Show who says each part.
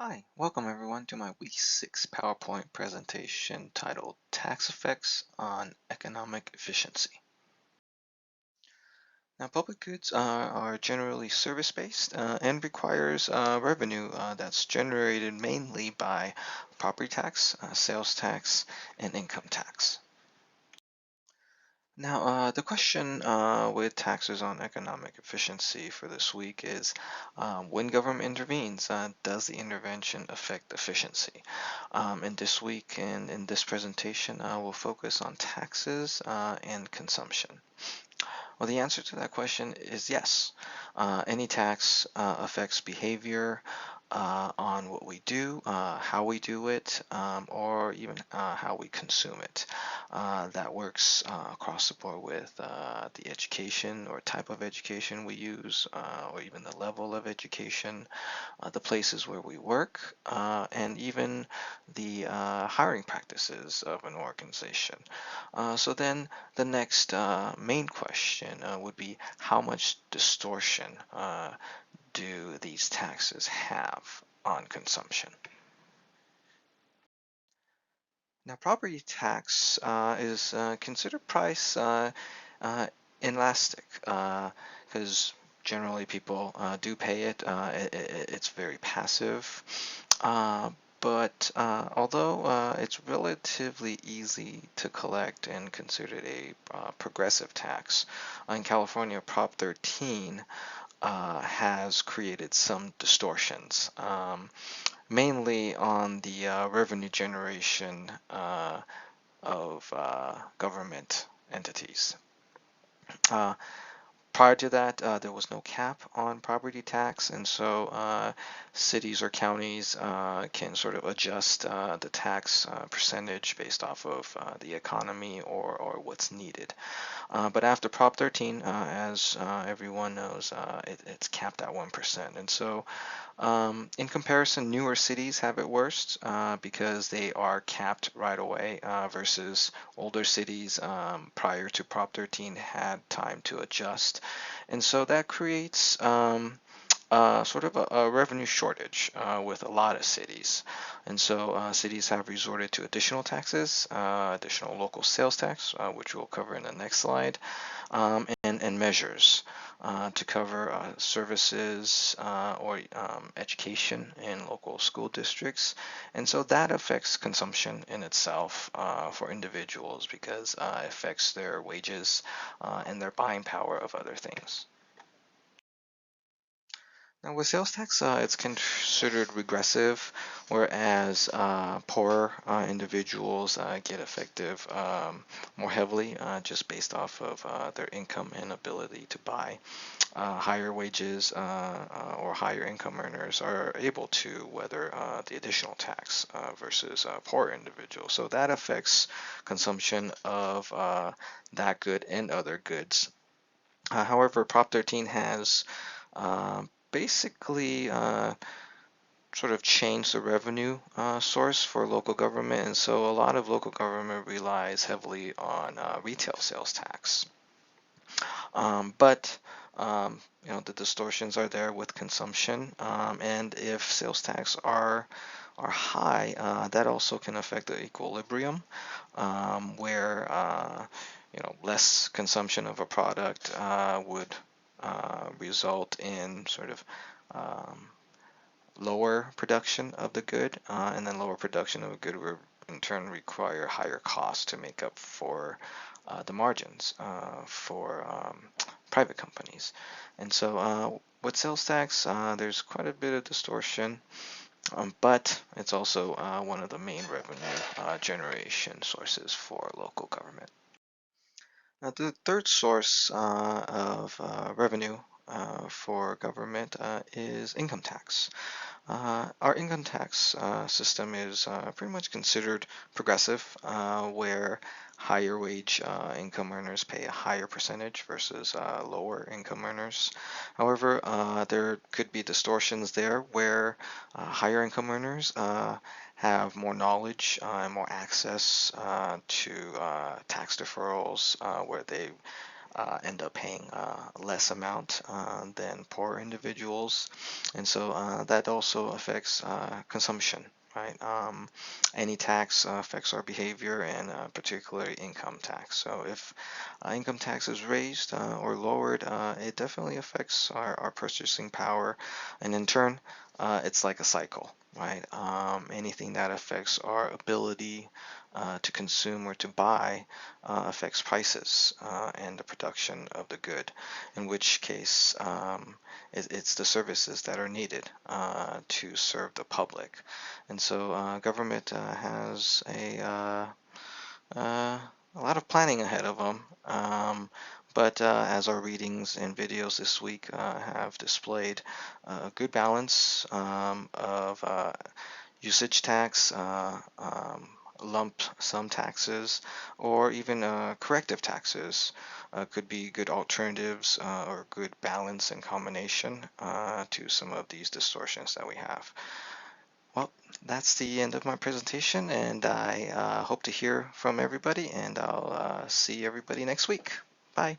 Speaker 1: Hi, welcome everyone to my Week 6 PowerPoint presentation titled Tax Effects on Economic Efficiency. Now, public goods are generally service-based and requires revenue that's generated mainly by property tax, sales tax, and income tax. Now, the question with taxes on economic efficiency for this week is when government intervenes, does the intervention affect efficiency? And this week and in this presentation, we'll focus on taxes and consumption. Well, the answer to that question is yes. Any tax affects behavior on what we do, how we do it, or even how we consume it. That works across the board with the education or type of education we use, or even the level of education, the places where we work, and even the hiring practices of an organization. So then the next main question would be how much distortion do these taxes have on consumption? Now, property tax is considered price uh, inelastic because generally people do pay it. It's very passive. Uh, but although it's relatively easy to collect and considered a progressive tax, in California, Prop 13 has created some distortions, mainly on the revenue generation of government entities. Uh, Prior to that, there was no cap on property tax, and so cities or counties can sort of adjust the tax percentage based off of the economy or what's needed. But after Prop 13, as everyone knows, it's capped at 1%. And so, in comparison, newer cities have it worse because they are capped right away versus older cities prior to Prop 13 had time to adjust. And so that creates sort of a revenue shortage with a lot of cities. And so cities have resorted to additional taxes, additional local sales tax, which we'll cover in the next slide, and measures to cover services or education in local school districts. And so that affects consumption in itself for individuals because it affects their wages and their buying power of other things. Now, with sales tax, it's considered regressive, whereas poorer individuals get affected more heavily just based off of their income and ability to buy. Higher wages or higher income earners are able to weather the additional tax versus poorer individuals. So that affects consumption of that good and other goods. However, Prop 13 has basically sort of changed the revenue source for local government, and so a lot of local government relies heavily on retail sales tax. But the distortions are there with consumption, and if sales tax are high, that also can affect the equilibrium, where less consumption of a product would result in sort of um, lower production of the good, and then lower production of a good will in turn require higher costs to make up for the margins for private companies. And so with sales tax, there's quite a bit of distortion, but it's also one of the main revenue generation sources for local government. Now, the third source of revenue for government is income tax. Our income tax system is pretty much considered progressive, where higher wage income earners pay a higher percentage versus lower income earners. However, there could be distortions there where higher income earners have more knowledge and more access to tax deferrals where they end up paying less amount than poor individuals, and so that also affects consumption. Right. Any tax affects our behavior, and particularly income tax. So if income tax is raised or lowered, it definitely affects our purchasing power, and in turn, it's like a cycle, right? Anything that affects our ability to consume or to buy affects prices and the production of the good, in which case it's the services that are needed to serve the public. And so government has a lot of planning ahead of them. But as our readings and videos this week have displayed, a good balance of usage tax, lump sum taxes, or even corrective taxes could be good alternatives or good balance and combination to some of these distortions that we have. Well, that's the end of my presentation, and I hope to hear from everybody, and I'll see everybody next week. Bye.